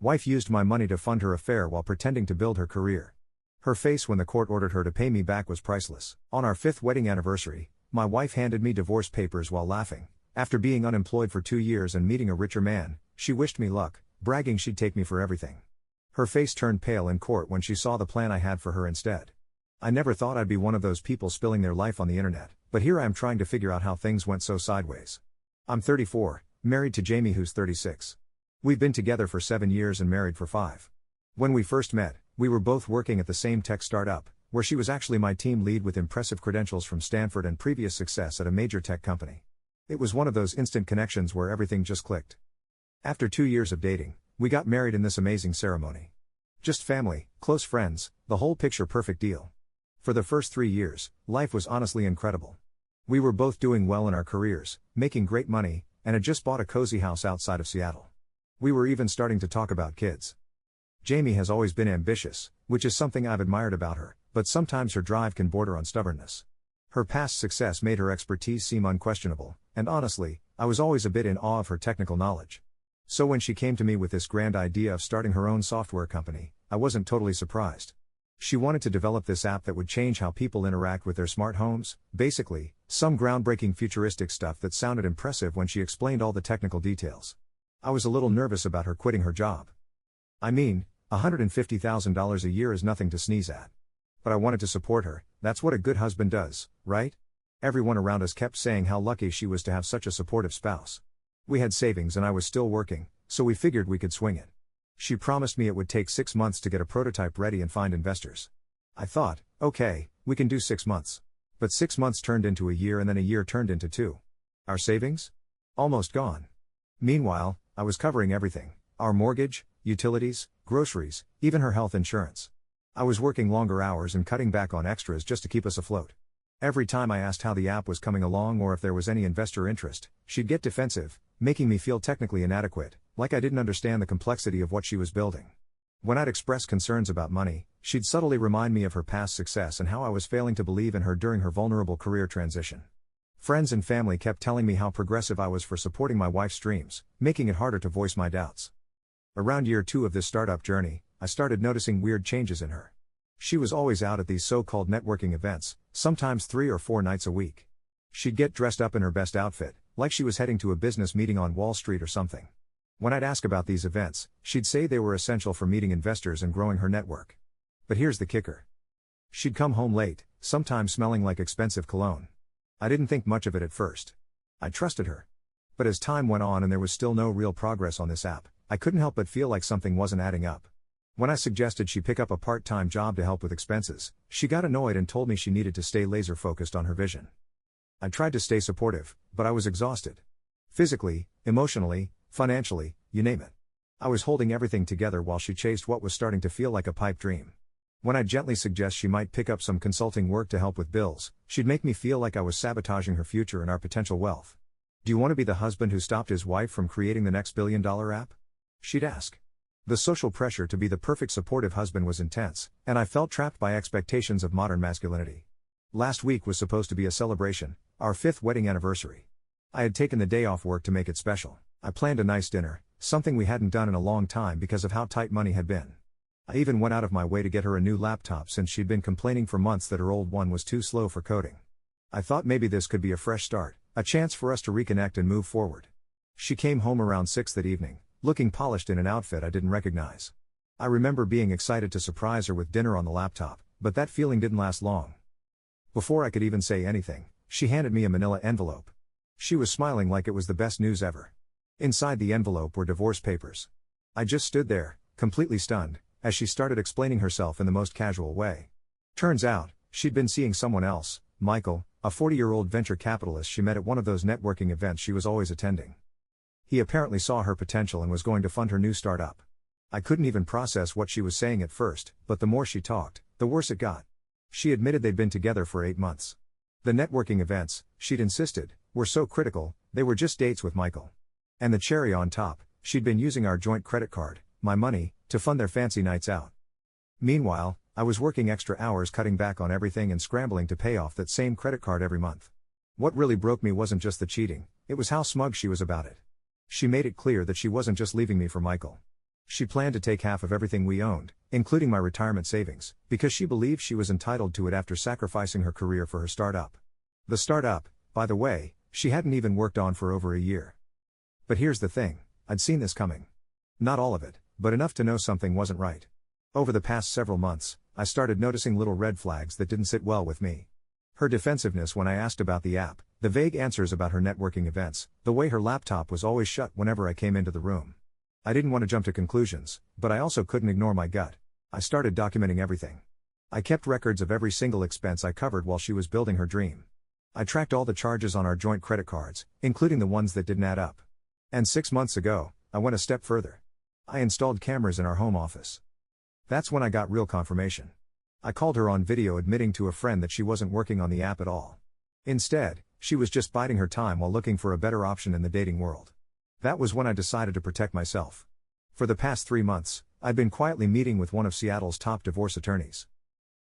Wife used my money to fund her affair while pretending to build her career. Her face when the court ordered her to pay me back was priceless. On our 5th wedding anniversary, my wife handed me divorce papers while laughing. After being unemployed for 2 years and meeting a richer man, she wished me luck, bragging she'd take me for everything. Her face turned pale in court when she saw the plan I had for her instead. I never thought I'd be one of those people spilling their life on the internet, but here I am trying to figure out how things went so sideways. I'm 34, married to Jamie who's 36. We've been together for 7 years and married for 5. When we first met, we were both working at the same tech startup, where she was actually my team lead with impressive credentials from Stanford and previous success at a major tech company. It was one of those instant connections where everything just clicked. After 2 years of dating, we got married in this amazing ceremony. Just family, close friends, the whole picture perfect deal. For the first 3 years, life was honestly incredible. We were both doing well in our careers, making great money, and had just bought a cozy house outside of Seattle. We were even starting to talk about kids. Jamie has always been ambitious, which is something I've admired about her, but sometimes her drive can border on stubbornness. Her past success made her expertise seem unquestionable, and honestly, I was always a bit in awe of her technical knowledge. So when she came to me with this grand idea of starting her own software company, I wasn't totally surprised. She wanted to develop this app that would change how people interact with their smart homes, basically, some groundbreaking futuristic stuff that sounded impressive when she explained all the technical details. I was a little nervous about her quitting her job. I mean, $150,000 a year is nothing to sneeze at. But I wanted to support her. That's what a good husband does, right? Everyone around us kept saying how lucky she was to have such a supportive spouse. We had savings and I was still working, so we figured we could swing it. She promised me it would take 6 months to get a prototype ready and find investors. I thought, okay, we can do 6 months. But 6 months turned into a year and then a year turned into 2. Our savings? Almost gone. Meanwhile, I was covering everything: our mortgage, utilities, groceries, even her health insurance. I was working longer hours and cutting back on extras just to keep us afloat. Every time I asked how the app was coming along or if there was any investor interest, she'd get defensive, making me feel technically inadequate, like I didn't understand the complexity of what she was building. When I'd express concerns about money, she'd subtly remind me of her past success and how I was failing to believe in her during her vulnerable career transition. Friends and family kept telling me how progressive I was for supporting my wife's dreams, making it harder to voice my doubts. Around year 2 of this startup journey, I started noticing weird changes in her. She was always out at these so-called networking events, sometimes 3 or 4 nights a week. She'd get dressed up in her best outfit, like she was heading to a business meeting on Wall Street or something. When I'd ask about these events, she'd say they were essential for meeting investors and growing her network. But here's the kicker. She'd come home late, sometimes smelling like expensive cologne. I didn't think much of it at first. I trusted her. But as time went on and there was still no real progress on this app, I couldn't help but feel like something wasn't adding up. When I suggested she pick up a part-time job to help with expenses, she got annoyed and told me she needed to stay laser-focused on her vision. I tried to stay supportive, but I was exhausted. Physically, emotionally, financially, you name it. I was holding everything together while she chased what was starting to feel like a pipe dream. When I'd gently suggest she might pick up some consulting work to help with bills, she'd make me feel like I was sabotaging her future and our potential wealth. Do you want to be the husband who stopped his wife from creating the next billion-dollar app? She'd ask. The social pressure to be the perfect supportive husband was intense, and I felt trapped by expectations of modern masculinity. Last week was supposed to be a celebration, our 5th wedding anniversary. I had taken the day off work to make it special. I planned a nice dinner, something we hadn't done in a long time because of how tight money had been. I even went out of my way to get her a new laptop since she'd been complaining for months that her old one was too slow for coding. I thought maybe this could be a fresh start, a chance for us to reconnect and move forward. She came home around 6 that evening, looking polished in an outfit I didn't recognize. I remember being excited to surprise her with dinner on the laptop, but that feeling didn't last long. Before I could even say anything, she handed me a manila envelope. She was smiling like it was the best news ever. Inside the envelope were divorce papers. I just stood there, completely stunned, as she started explaining herself in the most casual way. Turns out, she'd been seeing someone else, Michael, a 40-year-old venture capitalist she met at one of those networking events she was always attending. He apparently saw her potential and was going to fund her new startup. I couldn't even process what she was saying at first, but the more she talked, the worse it got. She admitted they'd been together for 8 months. The networking events, she'd insisted, were so critical, they were just dates with Michael. And the cherry on top, she'd been using our joint credit card, my money, to fund their fancy nights out. Meanwhile, I was working extra hours cutting back on everything and scrambling to pay off that same credit card every month. What really broke me wasn't just the cheating, it was how smug she was about it. She made it clear that she wasn't just leaving me for Michael. She planned to take half of everything we owned, including my retirement savings, because she believed she was entitled to it after sacrificing her career for her startup. The startup, by the way, she hadn't even worked on for over a year. But here's the thing, I'd seen this coming. Not all of it, but enough to know something wasn't right. Over the past several months, I started noticing little red flags that didn't sit well with me. Her defensiveness when I asked about the app, the vague answers about her networking events, the way her laptop was always shut whenever I came into the room. I didn't want to jump to conclusions, but I also couldn't ignore my gut. I started documenting everything. I kept records of every single expense I covered while she was building her dream. I tracked all the charges on our joint credit cards, including the ones that didn't add up. And 6 months ago, I went a step further. I installed cameras in our home office. That's when I got real confirmation. I called her on video admitting to a friend that she wasn't working on the app at all. Instead, she was just biding her time while looking for a better option in the dating world. That was when I decided to protect myself. For the past 3 months, I'd been quietly meeting with one of Seattle's top divorce attorneys.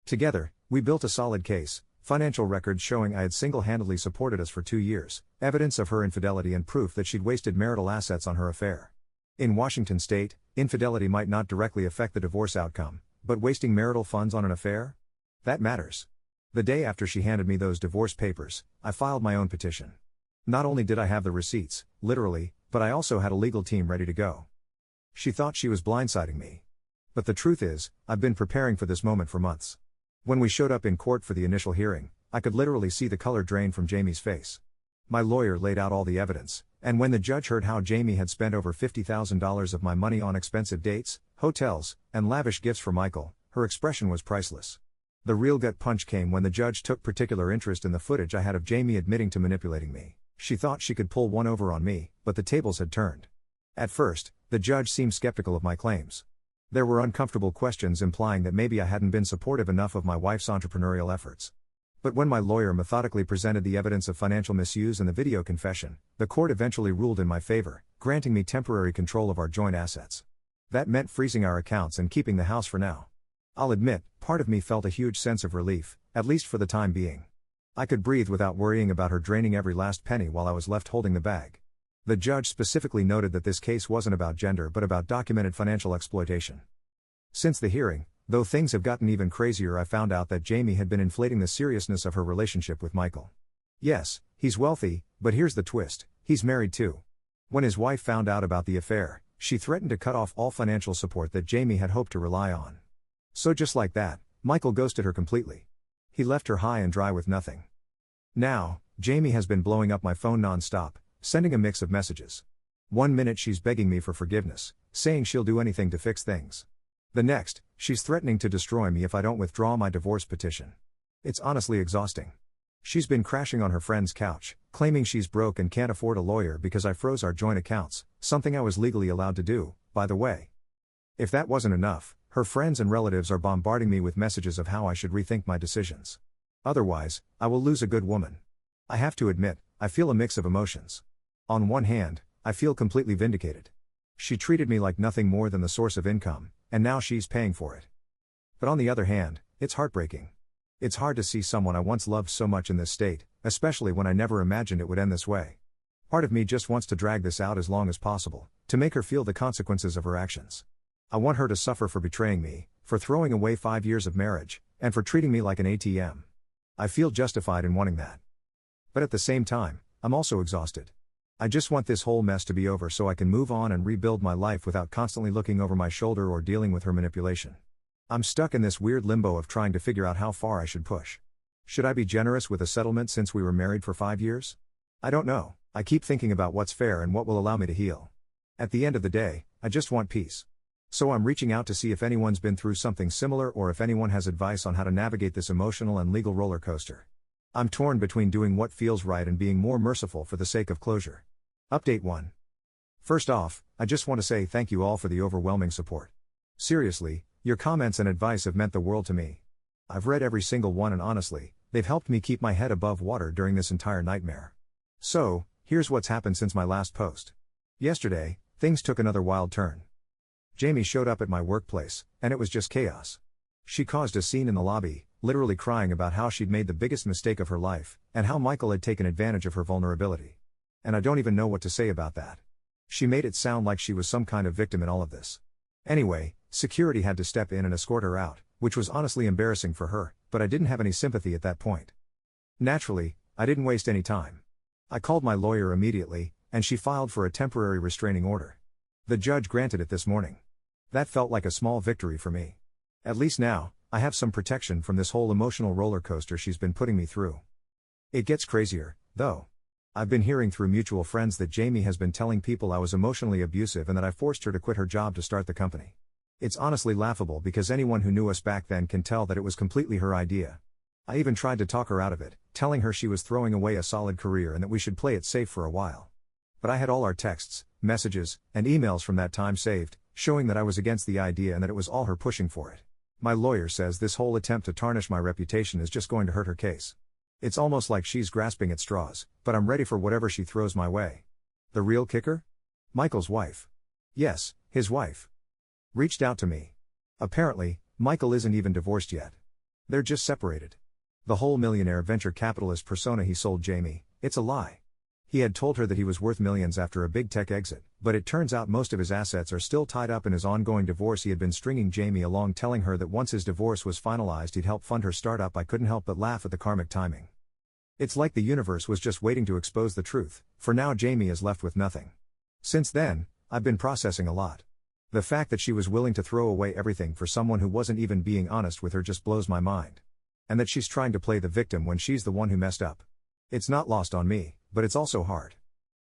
Together, we built a solid case, financial records showing I had single-handedly supported us for 2 years, evidence of her infidelity and proof that she'd wasted marital assets on her affair. In Washington state, infidelity might not directly affect the divorce outcome, but wasting marital funds on an affair? That matters. The day after she handed me those divorce papers, I filed my own petition. Not only did I have the receipts, literally, but I also had a legal team ready to go. She thought she was blindsiding me. But the truth is, I've been preparing for this moment for months. When we showed up in court for the initial hearing, I could literally see the color drain from Jamie's face. My lawyer laid out all the evidence, and when the judge heard how Jamie had spent over $50,000 of my money on expensive dates, hotels, and lavish gifts for Michael, her expression was priceless. The real gut punch came when the judge took particular interest in the footage I had of Jamie admitting to manipulating me. She thought she could pull one over on me, but the tables had turned. At first, the judge seemed skeptical of my claims. There were uncomfortable questions implying that maybe I hadn't been supportive enough of my wife's entrepreneurial efforts. But when my lawyer methodically presented the evidence of financial misuse and the video confession, the court eventually ruled in my favor, granting me temporary control of our joint assets. That meant freezing our accounts and keeping the house for now. I'll admit, part of me felt a huge sense of relief, at least for the time being. I could breathe without worrying about her draining every last penny while I was left holding the bag. The judge specifically noted that this case wasn't about gender but about documented financial exploitation. Since the hearing, though things have gotten even crazier, I found out that Jamie had been inflating the seriousness of her relationship with Michael. Yes, he's wealthy, but here's the twist, he's married too. When his wife found out about the affair, she threatened to cut off all financial support that Jamie had hoped to rely on. So just like that, Michael ghosted her completely. He left her high and dry with nothing. Now, Jamie has been blowing up my phone non-stop, sending a mix of messages. 1 minute she's begging me for forgiveness, saying she'll do anything to fix things. The next, she's threatening to destroy me if I don't withdraw my divorce petition. It's honestly exhausting. She's been crashing on her friend's couch, claiming she's broke and can't afford a lawyer because I froze our joint accounts, something I was legally allowed to do, by the way. If that wasn't enough, her friends and relatives are bombarding me with messages of how I should rethink my decisions. Otherwise, I will lose a good woman. I have to admit, I feel a mix of emotions. On one hand, I feel completely vindicated. She treated me like nothing more than the source of income, and now she's paying for it. But on the other hand, it's heartbreaking. It's hard to see someone I once loved so much in this state, especially when I never imagined it would end this way. Part of me just wants to drag this out as long as possible, to make her feel the consequences of her actions. I want her to suffer for betraying me, for throwing away 5 years of marriage, and for treating me like an ATM. I feel justified in wanting that. But at the same time, I'm also exhausted. I just want this whole mess to be over so I can move on and rebuild my life without constantly looking over my shoulder or dealing with her manipulation. I'm stuck in this weird limbo of trying to figure out how far I should push. Should I be generous with a settlement since we were married for 5 years? I don't know. I keep thinking about what's fair and what will allow me to heal. At the end of the day, I just want peace. So I'm reaching out to see if anyone's been through something similar or if anyone has advice on how to navigate this emotional and legal roller coaster. I'm torn between doing what feels right and being more merciful for the sake of closure. Update 1. First off, I just want to say thank you all for the overwhelming support. Seriously, your comments and advice have meant the world to me. I've read every single one and honestly, they've helped me keep my head above water during this entire nightmare. So, here's what's happened since my last post. Yesterday, things took another wild turn. Jamie showed up at my workplace, and it was just chaos. She caused a scene in the lobby, literally crying about how she'd made the biggest mistake of her life, and how Michael had taken advantage of her vulnerability. And I don't even know what to say about that. She made it sound like she was some kind of victim in all of this. Anyway, security had to step in and escort her out, which was honestly embarrassing for her, but I didn't have any sympathy at that point. Naturally, I didn't waste any time. I called my lawyer immediately, and she filed for a temporary restraining order. The judge granted it this morning. That felt like a small victory for me. At least now, I have some protection from this whole emotional roller coaster she's been putting me through. It gets crazier, though. I've been hearing through mutual friends that Jamie has been telling people I was emotionally abusive and that I forced her to quit her job to start the company. It's honestly laughable because anyone who knew us back then can tell that it was completely her idea. I even tried to talk her out of it, telling her she was throwing away a solid career and that we should play it safe for a while. But I had all our texts, messages, and emails from that time saved, showing that I was against the idea and that it was all her pushing for it. My lawyer says this whole attempt to tarnish my reputation is just going to hurt her case. It's almost like she's grasping at straws, but I'm ready for whatever she throws my way. The real kicker? Michael's wife. Yes, his wife. Reached out to me. Apparently, Michael isn't even divorced yet. They're just separated. The whole millionaire venture capitalist persona he sold Jamie, it's a lie. He had told her that he was worth millions after a big tech exit, but it turns out most of his assets are still tied up in his ongoing divorce. He had been stringing Jamie along, telling her that once his divorce was finalized he'd help fund her startup. I couldn't help but laugh at the karmic timing. It's like the universe was just waiting to expose the truth. For now Jamie is left with nothing. Since then, I've been processing a lot. The fact that she was willing to throw away everything for someone who wasn't even being honest with her just blows my mind. And that she's trying to play the victim when she's the one who messed up. It's not lost on me, but it's also hard.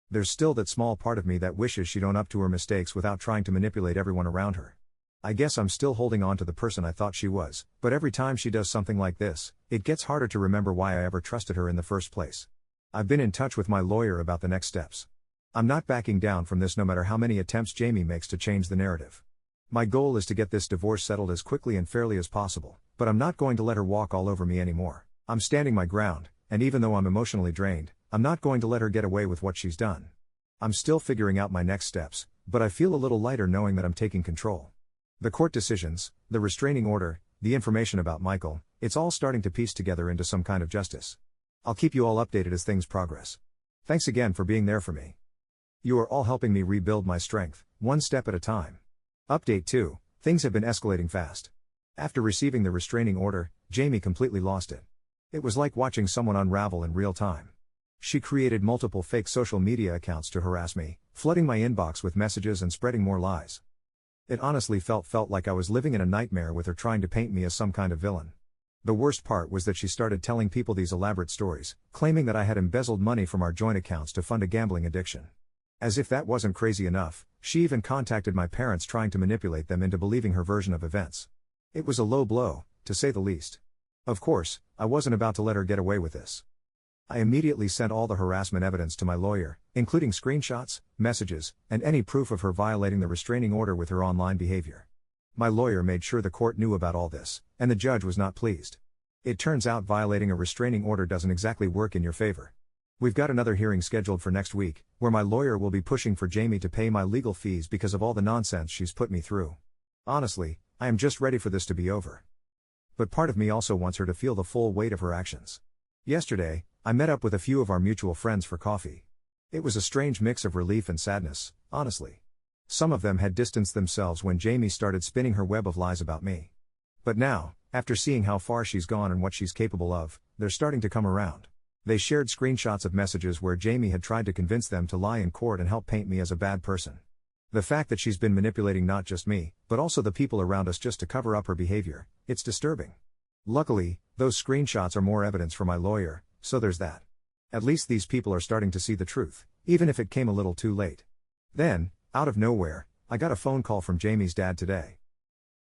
There's still that small part of me that wishes she'd own up to her mistakes without trying to manipulate everyone around her. I guess I'm still holding on to the person I thought she was, but every time she does something like this, it gets harder to remember why I ever trusted her in the first place. I've been in touch with my lawyer about the next steps. I'm not backing down from this no matter how many attempts Jamie makes to change the narrative. My goal is to get this divorce settled as quickly and fairly as possible, but I'm not going to let her walk all over me anymore. I'm standing my ground, and even though I'm emotionally drained, I'm not going to let her get away with what she's done. I'm still figuring out my next steps, but I feel a little lighter knowing that I'm taking control. The court decisions, the restraining order, the information about Michael, it's all starting to piece together into some kind of justice. I'll keep you all updated as things progress. Thanks again for being there for me. You are all helping me rebuild my strength, one step at a time. Update 2, things have been escalating fast. After receiving the restraining order, Jamie completely lost it. It was like watching someone unravel in real time. She created multiple fake social media accounts to harass me, flooding my inbox with messages and spreading more lies. It honestly felt like I was living in a nightmare with her trying to paint me as some kind of villain. The worst part was that she started telling people these elaborate stories, claiming that I had embezzled money from our joint accounts to fund a gambling addiction. As if that wasn't crazy enough, she even contacted my parents trying to manipulate them into believing her version of events. It was a low blow, to say the least. Of course, I wasn't about to let her get away with this. I immediately sent all the harassment evidence to my lawyer, including screenshots, messages, and any proof of her violating the restraining order with her online behavior. My lawyer made sure the court knew about all this, and the judge was not pleased. It turns out violating a restraining order doesn't exactly work in your favor. We've got another hearing scheduled for next week, where my lawyer will be pushing for Jamie to pay my legal fees because of all the nonsense she's put me through. Honestly, I am just ready for this to be over. But part of me also wants her to feel the full weight of her actions. Yesterday, I met up with a few of our mutual friends for coffee. It was a strange mix of relief and sadness, honestly. Some of them had distanced themselves when Jamie started spinning her web of lies about me. But now, after seeing how far she's gone and what she's capable of, they're starting to come around. They shared screenshots of messages where Jamie had tried to convince them to lie in court and help paint me as a bad person. The fact that she's been manipulating not just me, but also the people around us just to cover up her behavior, it's disturbing. Luckily, those screenshots are more evidence for my lawyer, so there's that. At least these people are starting to see the truth, even if it came a little too late. Then, out of nowhere, I got a phone call from Jamie's dad today.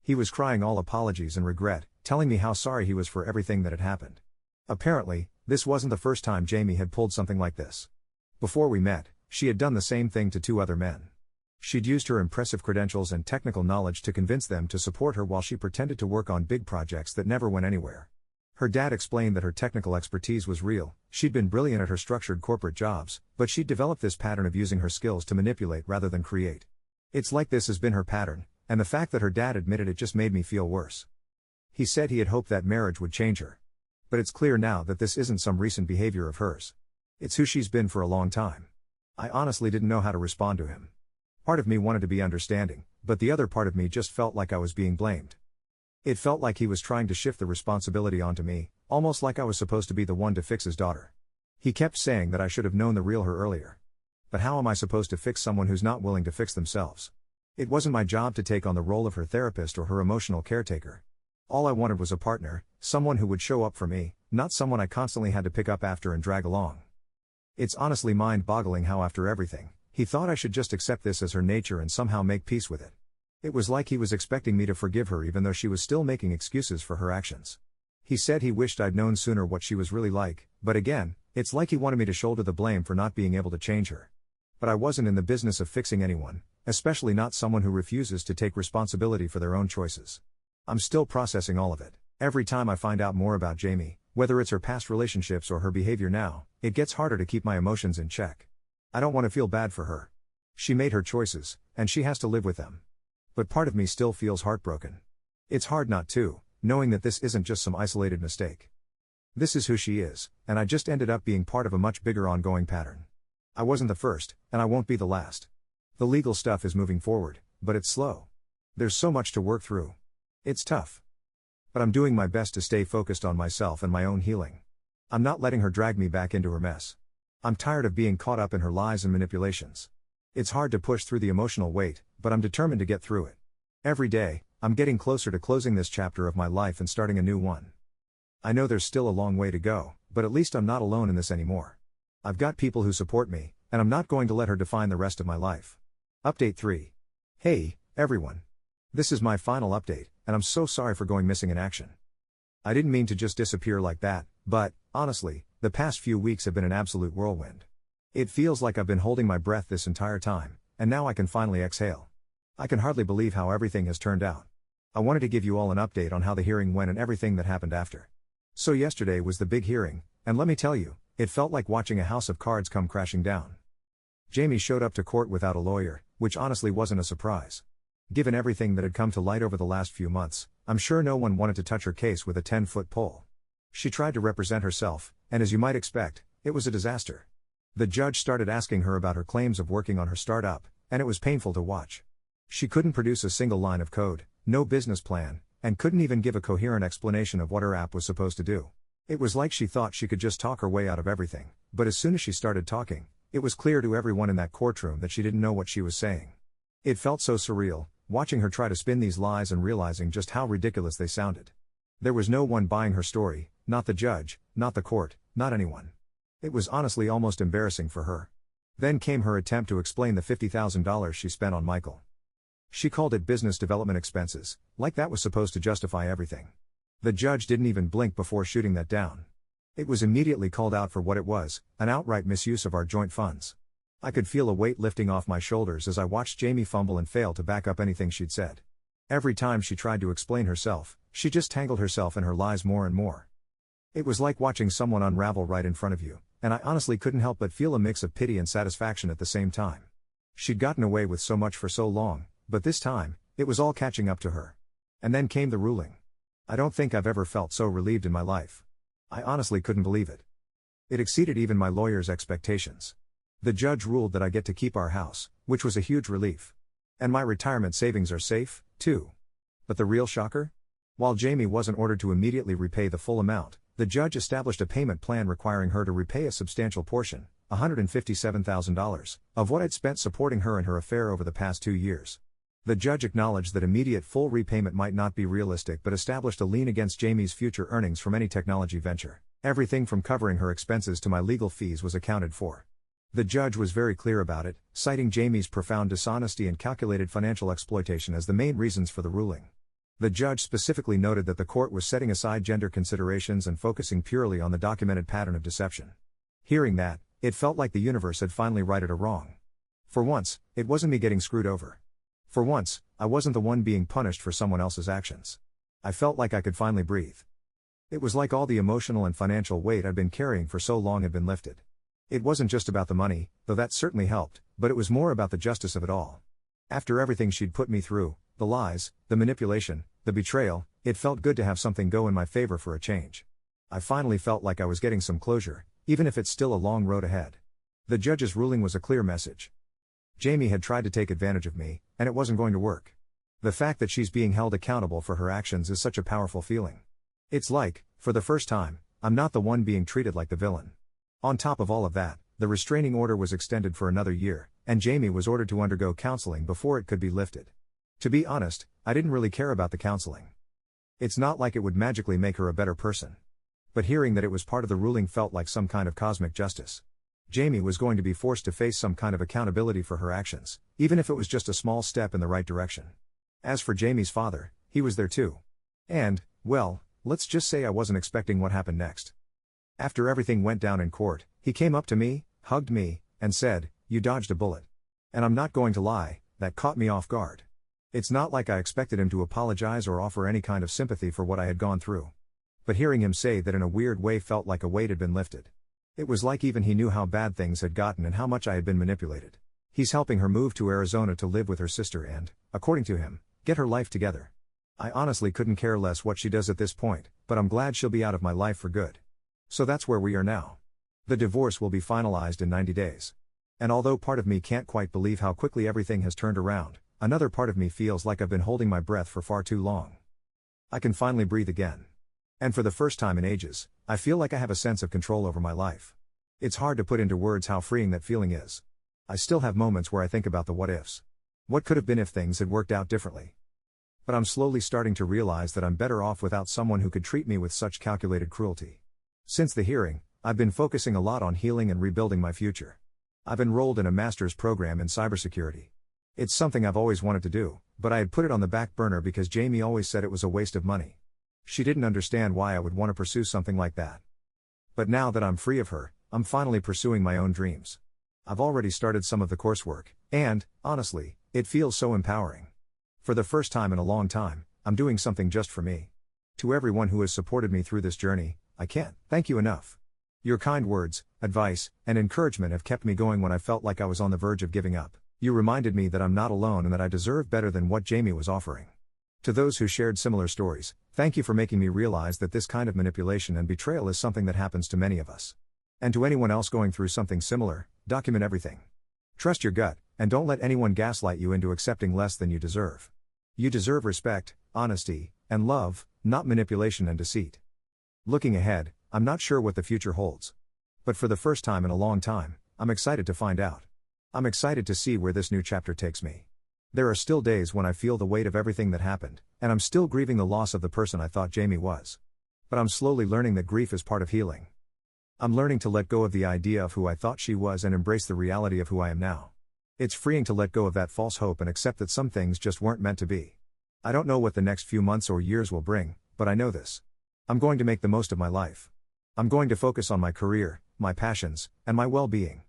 He was crying all apologies and regret, telling me how sorry he was for everything that had happened. Apparently, this wasn't the first time Jamie had pulled something like this. Before we met, she had done the same thing to 2 other men. She'd used her impressive credentials and technical knowledge to convince them to support her while she pretended to work on big projects that never went anywhere. Her dad explained that her technical expertise was real, she'd been brilliant at her structured corporate jobs, but she'd developed this pattern of using her skills to manipulate rather than create. It's like this has been her pattern, and the fact that her dad admitted it just made me feel worse. He said he had hoped that marriage would change her. But it's clear now that this isn't some recent behavior of hers. It's who she's been for a long time. I honestly didn't know how to respond to him. Part of me wanted to be understanding, but the other part of me just felt like I was being blamed. It felt like he was trying to shift the responsibility onto me, almost like I was supposed to be the one to fix his daughter. He kept saying that I should have known the real her earlier. But how am I supposed to fix someone who's not willing to fix themselves? It wasn't my job to take on the role of her therapist or her emotional caretaker. All I wanted was a partner, someone who would show up for me, not someone I constantly had to pick up after and drag along. It's honestly mind-boggling how after everything, he thought I should just accept this as her nature and somehow make peace with it. It was like he was expecting me to forgive her even though she was still making excuses for her actions. He said he wished I'd known sooner what she was really like, but again, it's like he wanted me to shoulder the blame for not being able to change her. But I wasn't in the business of fixing anyone, especially not someone who refuses to take responsibility for their own choices. I'm still processing all of it. Every time I find out more about Jamie, whether it's her past relationships or her behavior now, it gets harder to keep my emotions in check. I don't want to feel bad for her. She made her choices, and she has to live with them. But part of me still feels heartbroken. It's hard not to, knowing that this isn't just some isolated mistake. This is who she is, and I just ended up being part of a much bigger ongoing pattern. I wasn't the first, and I won't be the last. The legal stuff is moving forward, but it's slow. There's so much to work through. It's tough. But I'm doing my best to stay focused on myself and my own healing. I'm not letting her drag me back into her mess. I'm tired of being caught up in her lies and manipulations. It's hard to push through the emotional weight, but I'm determined to get through it. Every day, I'm getting closer to closing this chapter of my life and starting a new one. I know there's still a long way to go, but at least I'm not alone in this anymore. I've got people who support me, and I'm not going to let her define the rest of my life. Update 3. Hey, everyone. This is my final update, and I'm so sorry for going missing in action. I didn't mean to just disappear like that, but, honestly, the past few weeks have been an absolute whirlwind. It feels like I've been holding my breath this entire time, and now I can finally exhale. I can hardly believe how everything has turned out. I wanted to give you all an update on how the hearing went and everything that happened after. So yesterday was the big hearing, and let me tell you, it felt like watching a house of cards come crashing down. Jamie showed up to court without a lawyer, which honestly wasn't a surprise. Given everything that had come to light over the last few months, I'm sure no one wanted to touch her case with a 10-foot pole. She tried to represent herself, and as you might expect, it was a disaster. The judge started asking her about her claims of working on her startup, and it was painful to watch. She couldn't produce a single line of code, no business plan, and couldn't even give a coherent explanation of what her app was supposed to do. It was like she thought she could just talk her way out of everything, but as soon as she started talking, it was clear to everyone in that courtroom that she didn't know what she was saying. It felt so surreal, watching her try to spin these lies and realizing just how ridiculous they sounded. There was no one buying her story, not the judge, not the court, not anyone. It was honestly almost embarrassing for her. Then came her attempt to explain the $50,000 she spent on Michael. She called it business development expenses, like that was supposed to justify everything. The judge didn't even blink before shooting that down. It was immediately called out for what it was, an outright misuse of our joint funds. I could feel a weight lifting off my shoulders as I watched Jamie fumble and fail to back up anything she'd said. Every time she tried to explain herself, she just tangled herself in her lies more and more. It was like watching someone unravel right in front of you, and I honestly couldn't help but feel a mix of pity and satisfaction at the same time. She'd gotten away with so much for so long, but this time, it was all catching up to her. And then came the ruling. I don't think I've ever felt so relieved in my life. I honestly couldn't believe it. It exceeded even my lawyer's expectations. The judge ruled that I get to keep our house, which was a huge relief. And my retirement savings are safe, too. But the real shocker? While Jamie wasn't ordered to immediately repay the full amount, the judge established a payment plan requiring her to repay a substantial portion, $157,000, of what I'd spent supporting her in her affair over the past 2 years. The judge acknowledged that immediate full repayment might not be realistic but established a lien against Jamie's future earnings from any technology venture. Everything from covering her expenses to my legal fees was accounted for. The judge was very clear about it, citing Jamie's profound dishonesty and calculated financial exploitation as the main reasons for the ruling. The judge specifically noted that the court was setting aside gender considerations and focusing purely on the documented pattern of deception. Hearing that, it felt like the universe had finally righted a wrong. For once, it wasn't me getting screwed over. For once, I wasn't the one being punished for someone else's actions. I felt like I could finally breathe. It was like all the emotional and financial weight I'd been carrying for so long had been lifted. It wasn't just about the money, though that certainly helped, but it was more about the justice of it all. After everything she'd put me through, the lies, the manipulation, the betrayal, it felt good to have something go in my favor for a change. I finally felt like I was getting some closure, even if it's still a long road ahead. The judge's ruling was a clear message. Jamie had tried to take advantage of me, and it wasn't going to work. The fact that she's being held accountable for her actions is such a powerful feeling. It's like, for the first time, I'm not the one being treated like the villain. On top of all of that, the restraining order was extended for another year, and Jamie was ordered to undergo counseling before it could be lifted. To be honest, I didn't really care about the counseling. It's not like it would magically make her a better person. But hearing that it was part of the ruling felt like some kind of cosmic justice. Jamie was going to be forced to face some kind of accountability for her actions, even if it was just a small step in the right direction. As for Jamie's father, he was there too. And, well, let's just say I wasn't expecting what happened next. After everything went down in court, he came up to me, hugged me, and said, "You dodged a bullet." And I'm not going to lie, that caught me off guard. It's not like I expected him to apologize or offer any kind of sympathy for what I had gone through. But hearing him say that in a weird way felt like a weight had been lifted. It was like even he knew how bad things had gotten and how much I had been manipulated. He's helping her move to Arizona to live with her sister and, according to him, get her life together. I honestly couldn't care less what she does at this point, but I'm glad she'll be out of my life for good. So that's where we are now. The divorce will be finalized in 90 days. And although part of me can't quite believe how quickly everything has turned around, another part of me feels like I've been holding my breath for far too long. I can finally breathe again. And for the first time in ages, I feel like I have a sense of control over my life. It's hard to put into words how freeing that feeling is. I still have moments where I think about the what ifs. What could have been if things had worked out differently? But I'm slowly starting to realize that I'm better off without someone who could treat me with such calculated cruelty. Since the hearing, I've been focusing a lot on healing and rebuilding my future. I've enrolled in a master's program in cybersecurity. It's something I've always wanted to do, but I had put it on the back burner because Jamie always said it was a waste of money. She didn't understand why I would want to pursue something like that. But now that I'm free of her, I'm finally pursuing my own dreams. I've already started some of the coursework, and, honestly, it feels so empowering. For the first time in a long time, I'm doing something just for me. To everyone who has supported me through this journey, I can't thank you enough. Your kind words, advice, and encouragement have kept me going when I felt like I was on the verge of giving up. You reminded me that I'm not alone and that I deserve better than what Jamie was offering. To those who shared similar stories, thank you for making me realize that this kind of manipulation and betrayal is something that happens to many of us. And to anyone else going through something similar, document everything. Trust your gut, and don't let anyone gaslight you into accepting less than you deserve. You deserve respect, honesty, and love, not manipulation and deceit. Looking ahead, I'm not sure what the future holds. But for the first time in a long time, I'm excited to find out. I'm excited to see where this new chapter takes me. There are still days when I feel the weight of everything that happened, and I'm still grieving the loss of the person I thought Jamie was. But I'm slowly learning that grief is part of healing. I'm learning to let go of the idea of who I thought she was and embrace the reality of who I am now. It's freeing to let go of that false hope and accept that some things just weren't meant to be. I don't know what the next few months or years will bring, but I know this. I'm going to make the most of my life. I'm going to focus on my career, my passions, and my well-being.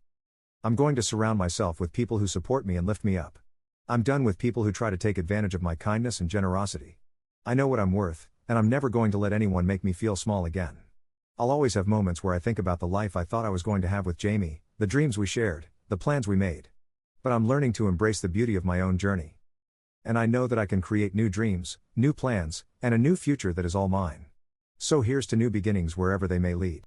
I'm going to surround myself with people who support me and lift me up. I'm done with people who try to take advantage of my kindness and generosity. I know what I'm worth, and I'm never going to let anyone make me feel small again. I'll always have moments where I think about the life I thought I was going to have with Jamie, the dreams we shared, the plans we made. But I'm learning to embrace the beauty of my own journey. And I know that I can create new dreams, new plans, and a new future that is all mine. So here's to new beginnings wherever they may lead.